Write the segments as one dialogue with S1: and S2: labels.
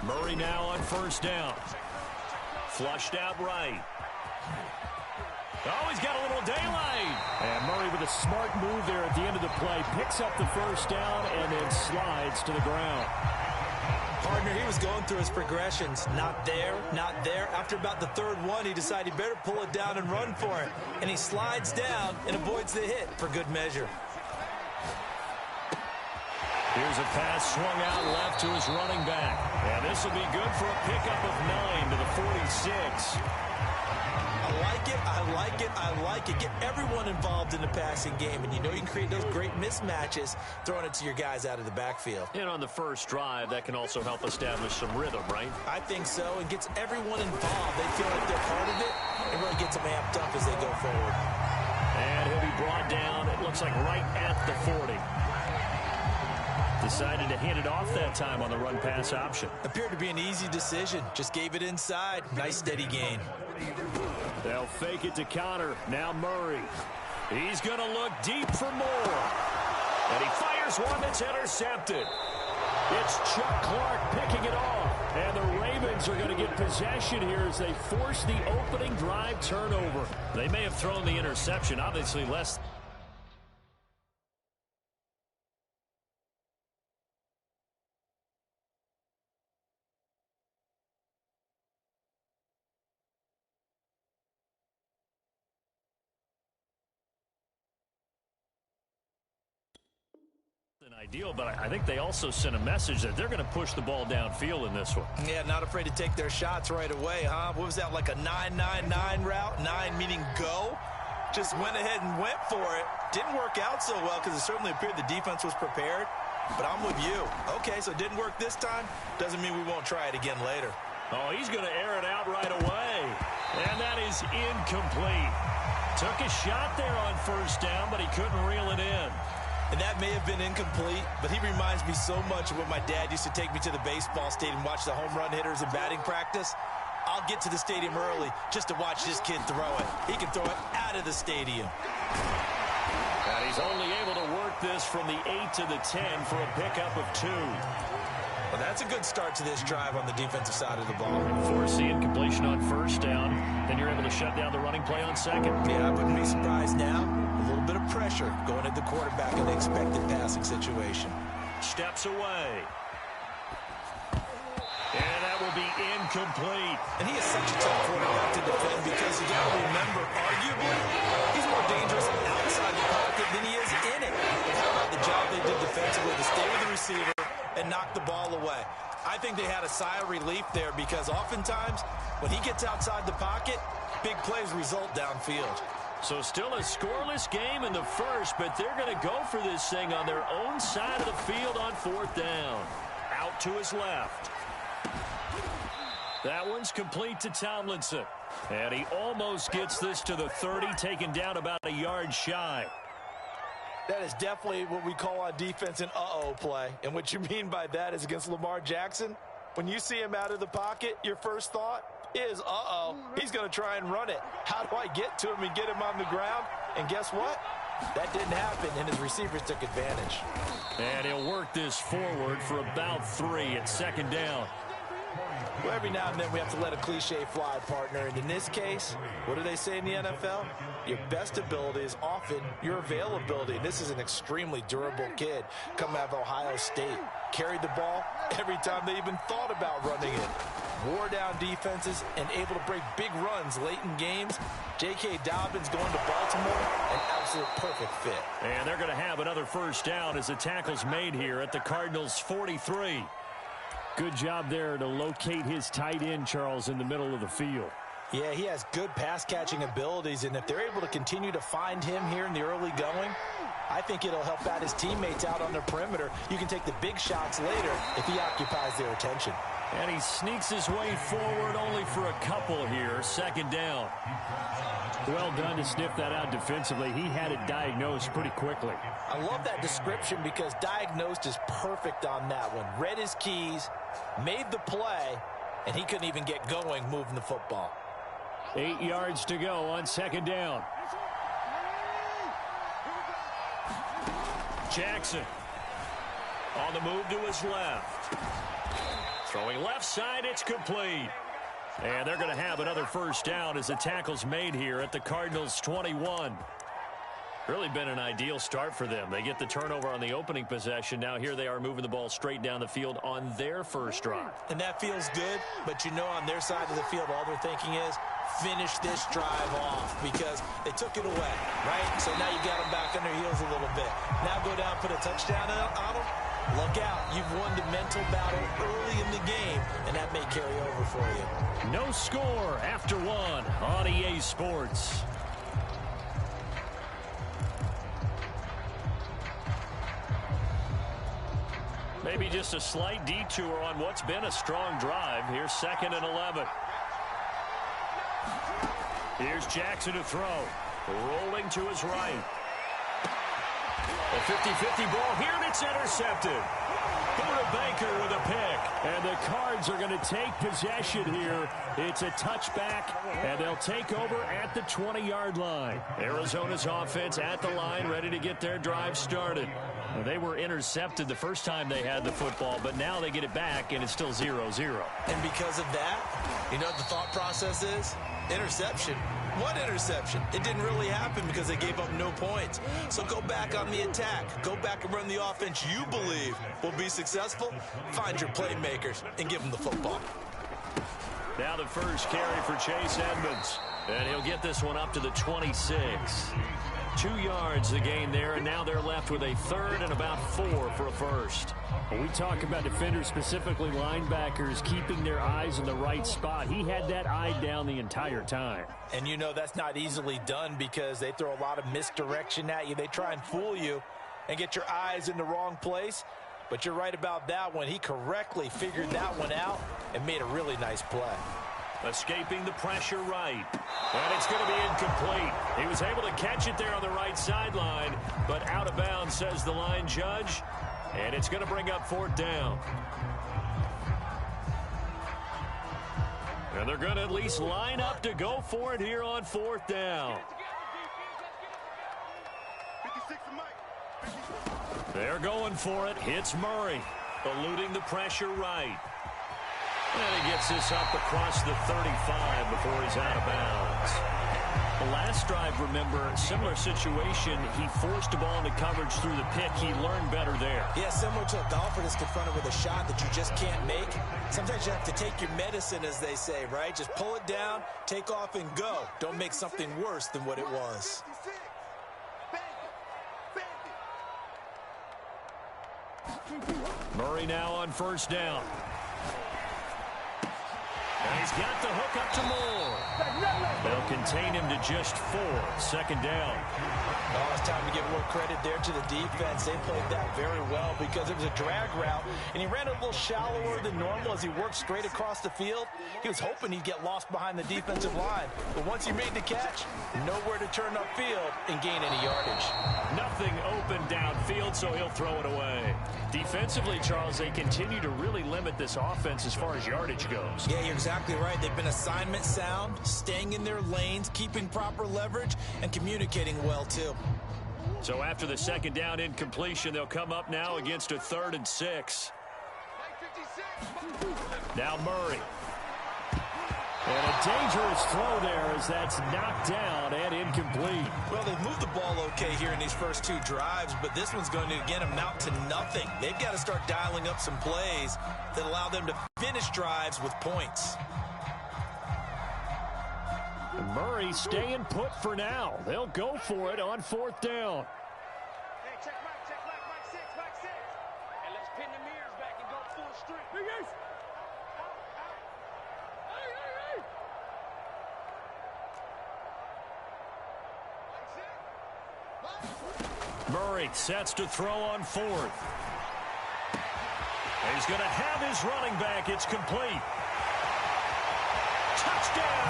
S1: Murray now on first down. Flushed out right. Oh, he's got a little daylight. And Murray with a smart move there at the end of the play. Picks up the first down and then slides to the ground.
S2: Partner, he was going through his progressions. Not there, not there. After about the third one, he decided he better pull it down and run for it. And he slides down and avoids the hit for good measure.
S1: Here's a pass swung out left to his running back. And this will be good for a pickup of 9 to the 46.
S2: I like it, I like it, I like it. Get everyone involved in the passing game, and you know you can create those great mismatches throwing it to your guys out of the backfield.
S1: And on the first drive, that can also help establish some rhythm, right?
S2: I think so, and gets everyone involved. They feel like they're part of it, and really gets them amped up as they go forward.
S1: And he'll be brought down, it looks like right at the 40. Decided to hand it off that time on the run-pass option.
S2: Appeared to be an easy decision. Just gave it inside. Nice steady gain.
S1: They'll fake it to counter. Now Murray. He's going to look deep for more. And he fires one that's intercepted. It's Chuck Clark picking it off. And the Ravens are going to get possession here as they force the opening drive turnover. They may have thrown the interception, obviously less. Ideal, but I think they also sent a message that they're going to push the ball downfield in this one.
S2: Yeah, not afraid to take their shots right away, huh? What was that, like a 9-9-9 route? 9 meaning go? Just went ahead and went for it. Didn't work out so well because it certainly appeared the defense was prepared. But I'm with you. Okay, so it didn't work this time. Doesn't mean we won't try it again later.
S1: Oh, he's going to air it out right away. And that is incomplete. Took a shot there on first down, but he couldn't reel it in.
S2: And that may have been incomplete, but he reminds me so much of when my dad used to take me to the baseball stadium, watch the home run hitters in batting practice. I'll get to the stadium early just to watch this kid throw it. He can throw it out of the stadium.
S1: And he's only able to work this from the 8 to the 10 for a pickup of 2.
S2: Well, that's a good start to this drive on the defensive side of the ball.
S1: Force the incompletion on first down. Then you're able to shut down the running play on second.
S2: Yeah, I wouldn't be surprised now. A little bit of pressure going at the quarterback in the expected passing situation.
S1: Steps away. And that will be incomplete.
S2: And he is such a tough quarterback to defend because you got to remember, arguably, he's more dangerous outside the pocket than he is in it. But how about the job they did defensively to stay with the receiver and knock the ball away? I think they had a sigh of relief there because oftentimes when he gets outside the pocket, big plays result downfield.
S1: So still a scoreless game in the first, but they're going to go for this thing on their own side of the field on fourth down. Out to his left. That one's complete to Tomlinson. And he almost gets this to the 30, taken down about a yard shy.
S2: That is definitely what we call on defense an uh-oh play. And what you mean by that is against Lamar Jackson, when you see him out of the pocket, your first thought is, uh-oh, he's going to try and run it. How do I get to him and get him on the ground? And guess what? That didn't happen, and his receivers took advantage.
S1: And he'll work this forward for about 3 at second down.
S2: Well, every now and then we have to let a cliche fly, partner. And in this case, what do they say in the NFL? Your best ability is often your availability. And this is an extremely durable kid coming out of Ohio State. Carried the ball every time they even thought about running it. Wore down defenses and able to break big runs late in games. J.K. Dobbins going to Baltimore, an absolute perfect fit.
S1: And they're going to have another first down as the tackle's made here at the Cardinals' 43. Good job there to locate his tight end, Charles, in the middle of the field.
S2: Yeah, he has good pass-catching abilities, and if they're able to continue to find him here in the early going, I think it'll help out his teammates out on the perimeter. You can take the big shots later if he occupies their attention.
S1: And he sneaks his way forward only for a couple here. Second down. Well done to sniff that out defensively. He had it diagnosed pretty quickly.
S2: I love that description because diagnosed is perfect on that one. Read his keys, made the play, and he couldn't even get going moving the football.
S1: 8 yards to go on second down. Jackson. On the move to his left. Throwing left side, it's complete. And they're going to have another first down as the tackle's made here at the Cardinals' 21. Really been an ideal start for them. They get the turnover on the opening possession. Now here they are moving the ball straight down the field on their first drive.
S2: And that feels good, but you know on their side of the field, all they're thinking is finish this drive off because they took it away, right? So now you got them back on their heels a little bit. Now go down, put a touchdown on them. Look out. You've won the mental battle early in the game, and that may carry over for you.
S1: No score after one on EA Sports. Maybe just a slight detour on what's been a strong drive. Here's 2nd and 11. Here's Jackson to throw. Rolling to his right. A 50-50 ball here, and it's intercepted. Buda Baker with a pick. And the Cards are going to take possession here. It's a touchback, and they'll take over at the 20-yard line. Arizona's offense at the line, ready to get their drive started. They were intercepted the first time they had the football, but now they get it back, and it's still 0-0.
S2: And because of that, you know what the thought process is? Interception. What interception? It didn't really happen because they gave up no points. So go back on the attack. Go back and run the offense you believe will be successful. Find your playmakers and give them the football.
S1: Now the first carry for Chase Edmonds. And he'll get this one up to the 26. 2 yards the gain there, and now they're left with a third and about 4 for a first.
S3: When we talk about defenders, specifically linebackers, keeping their eyes in the right spot, he had that eye down the entire time.
S2: And you know that's not easily done because they throw a lot of misdirection at you. They try and fool you and get your eyes in the wrong place. But you're right about that one. He correctly figured that one out and made a really nice play.
S1: Escaping the pressure right. And it's going to be incomplete. He was able to catch it there on the right sideline, but out of bounds, says the line judge. And it's going to bring up 4th down. And they're going to at least line up to go for it here on 4th down. They're going for it. Hits Murray. Eluding the pressure right. And he gets this up across the 35 before he's out of bounds. The last drive, remember, similar situation. He forced the ball into coverage through the pick. He learned better there.
S2: Yeah, similar to a golfer that's confronted with a shot that you just can't make. Sometimes you have to take your medicine, as they say, right? Just pull it down, take off, and go. Don't make something worse than what it was.
S1: Murray now on 1st down. And he's got the hook up to Moore. They'll contain him to just 4. 2nd down.
S2: Oh, it's time to give more credit there to the defense. They played that very well because it was a drag route, and he ran a little shallower than normal as he worked straight across the field. He was hoping he'd get lost behind the defensive line. But once he made the catch, nowhere to turn upfield and gain any yardage.
S1: Nothing open downfield, so he'll throw it away. Defensively, Charles, they continue to really limit this offense as far as yardage goes.
S2: Yeah, you're exactly right. They've been assignment sound, staying in their lanes, keeping proper leverage, and communicating well, too.
S1: So after the 2nd down incompletion, they'll come up now against a 3rd and 6. Now Murray. And a dangerous throw there as that's knocked down and incomplete.
S2: Well, they've moved the ball okay here in these first 2 drives, but this one's going to, again, amount to nothing. They've got to start dialing up some plays that allow them to finish drives with points.
S3: Murray staying put for now. They'll go for it on 4th down.
S4: Hey, check Mike 6. And let's pin the mirrors back and go full strength.
S1: Murray sets to throw on 4th. He's going to have his running back. It's complete. Touchdown,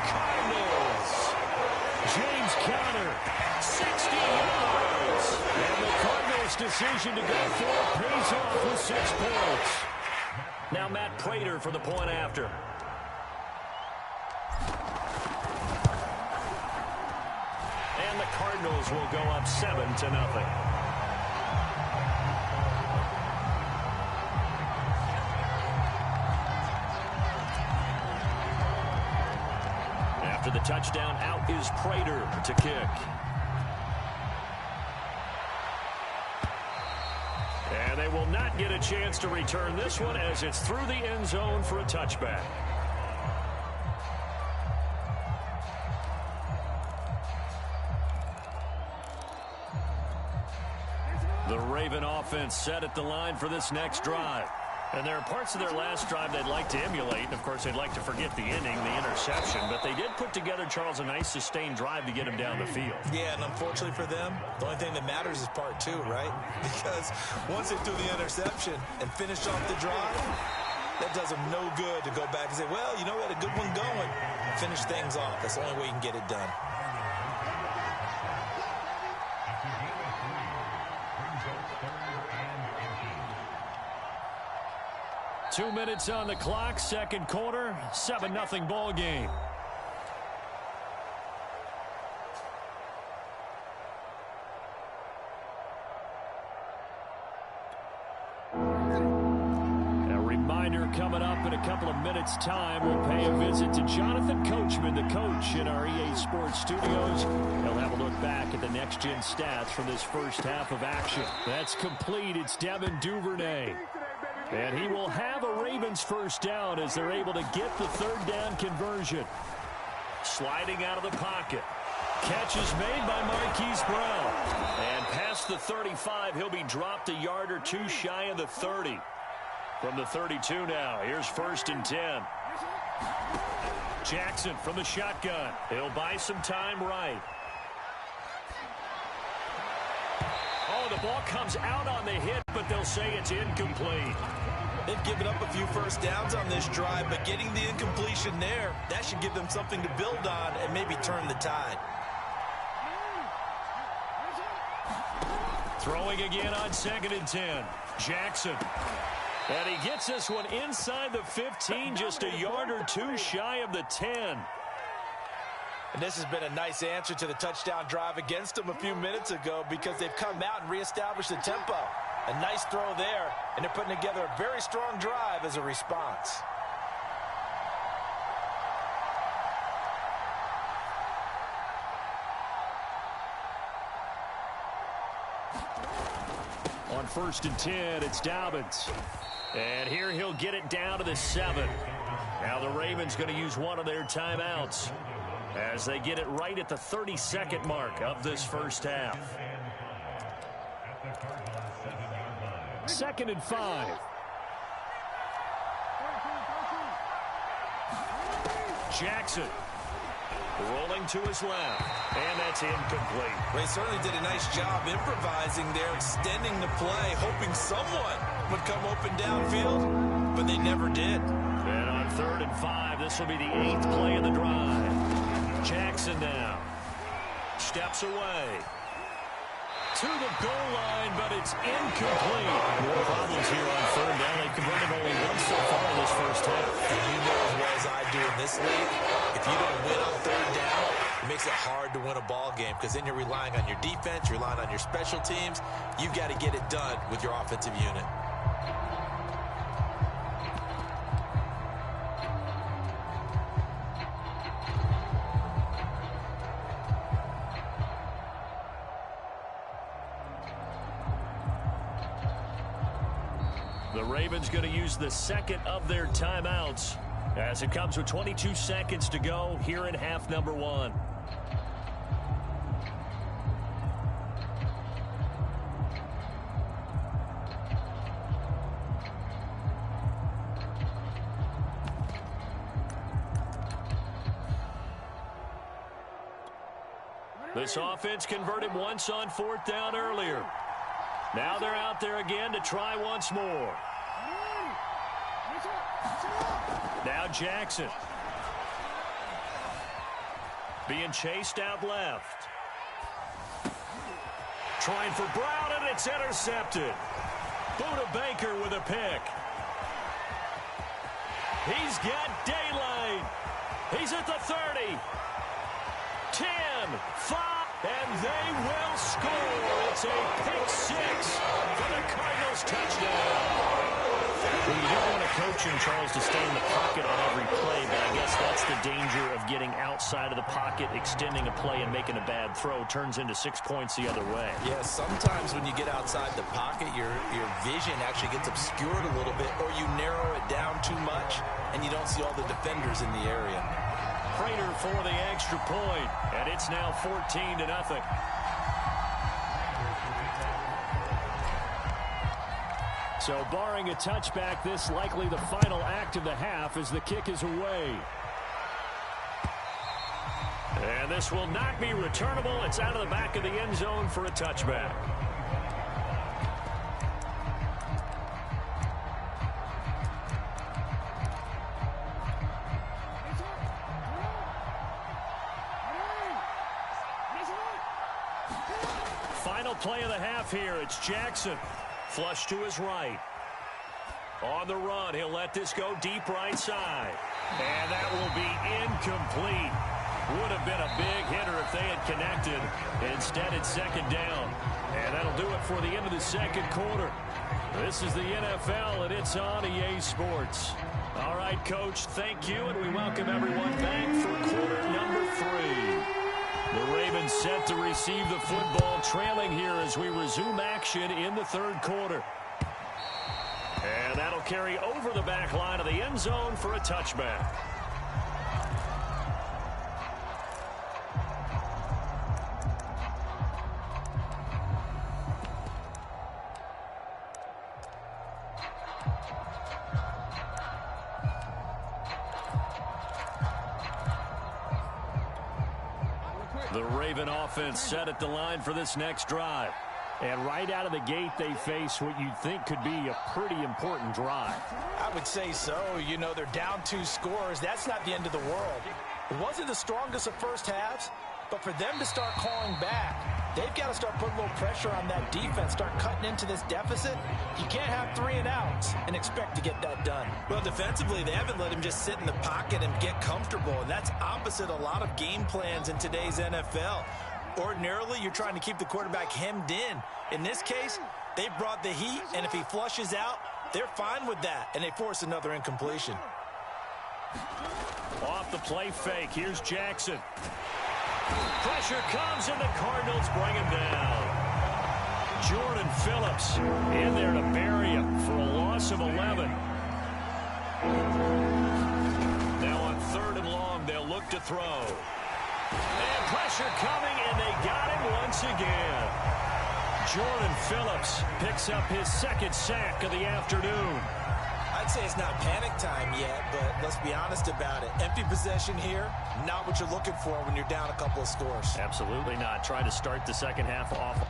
S1: Cardinals. James Conner, 60 yards. And the Cardinals' decision to go for it pays off with 6 points. Now Matt Prater for the point after. And the Cardinals will go up 7-0. After the touchdown, out is Prater to kick. And they will not get a chance to return this one as it's through the end zone for a touchback. The Raven offense set at the line for this next drive. And there are parts of their last drive they'd like to emulate. And, of course, they'd like to forget the inning, the interception. But they did put together, Charles, a nice sustained drive to get him down the field.
S2: Yeah, and unfortunately for them, the only thing that matters is part two, right? Because once they threw the interception and finished off the drive, that does them no good to go back and say, well, you know, we had a good one going. Finish things off. That's the only way you can get it done.
S3: Two minutes on the clock, second quarter, 7-0 ball game. A reminder coming up in a couple of minutes' time. We'll pay a visit to Jonathan Coachman, the coach in our EA Sports studios. He'll have a look back at the next-gen stats from this first half of action. That's complete. It's Devin Duvernay. And he will have a Ravens first down as they're able to get the third down conversion. Sliding out of the pocket. Catch is made by Marquise Brown. And past the 35, he'll be dropped a yard or two shy of the 30. From the 32 now, here's 1st and 10. Jackson from the shotgun. He'll buy some time right. Oh, the ball comes out on the hit, but they'll say it's incomplete.
S2: They've given up a few first downs on this drive, but getting the incompletion there, that should give them something to build on and maybe turn the tide.
S3: Throwing again on 2nd and 10. Jackson. And he gets this one inside the 15, just a yard or two shy of the 10.
S2: And this has been a nice answer to the touchdown drive against them a few minutes ago because they've come out and reestablished the tempo. A nice throw there, and they're putting together a very strong drive as a response.
S3: On 1st and 10, it's Dobbins. And here he'll get it down to the 7. Now the Ravens going to use one of their timeouts as they get it right at the 32nd mark of this first half. 2nd and 5. Jackson rolling to his left, and that's incomplete.
S2: Well, he certainly did a nice job improvising there, extending the play, hoping someone would come open downfield, but they never did.
S3: And on 3rd and 5, this will be the 8th play of the drive. Jackson now steps away to the goal line, but it's incomplete. More problems here on 3rd down. They've converted only once so far in this first half.
S2: And you know as well as I do in this league, if you don't win on 3rd down, it makes it hard to win a ball game because then you're relying on your defense, you're relying on your special teams. You've got to get it done with your offensive unit.
S3: The Ravens going to use the 2nd of their timeouts as it comes with 22 seconds to go here in half number 1. This offense converted once on 4th down earlier. Now they're out there again to try once more. Now Jackson. Being chased out left. Trying for Brown, and it's intercepted. Buda Baker with a pick. He's got daylight. He's at the 30. 10, 5. And they will score. It's a pick 6 for the Cardinals touchdown. Well, you don't want to coach coaching Charles to stay in the pocket on every play, but I guess that's the danger of getting outside of the pocket, extending a play and making a bad throw. Turns into 6 points the other way.
S2: Yeah, sometimes when you get outside the pocket, your vision actually gets obscured a little bit, or you narrow it down too much, and you don't see all the defenders in the area.
S3: Prater for the extra point, and it's now 14-0. So barring a touchback, this likely the final act of the half as the kick is away. And this will not be returnable. It's out of the back of the end zone for a touchback. Final play of the half here. It's Jackson. Flush to his right. On the run, he'll let this go deep right side. And that will be incomplete. Would have been a big hitter if they had connected. Instead, it's second down. And that'll do it for the end of the second quarter. This is the NFL, and it's on EA Sports. All right, Coach, thank you, and we welcome everyone back for quarter number 3. The Ravens set to receive the football, trailing here as we resume action in the third quarter. And that'll carry over the back line of the end zone for a touchback. The Raven offense set at the line for this next drive. And right out of the gate, they face what you'd think could be a pretty important drive.
S2: I would say so. You know, they're down 2 scores. That's not the end of the world. It wasn't the strongest of first halves, but for them to start calling back, they've got to start putting a little pressure on that defense, start cutting into this deficit. You can't have 3 and outs and expect to get that done. Well, defensively, they haven't let him just sit in the pocket and get comfortable, and that's opposite a lot of game plans in today's NFL. Ordinarily, you're trying to keep the quarterback hemmed in. In this case, they brought the heat, and if he flushes out, they're fine with that, and they force another incompletion.
S3: Off the play fake, here's Jackson. Pressure comes, and the Cardinals bring him down. Jordan Phillips in there to bury him for a loss of 11. Now on 3rd and long, they'll look to throw. And pressure coming, and they got him once again. Jordan Phillips picks up his 2nd sack of the afternoon.
S2: I'd say it's not panic time yet, but let's be honest about it. Empty possession here, not what you're looking for when you're down a couple of scores.
S3: Absolutely not. Try to start the second half off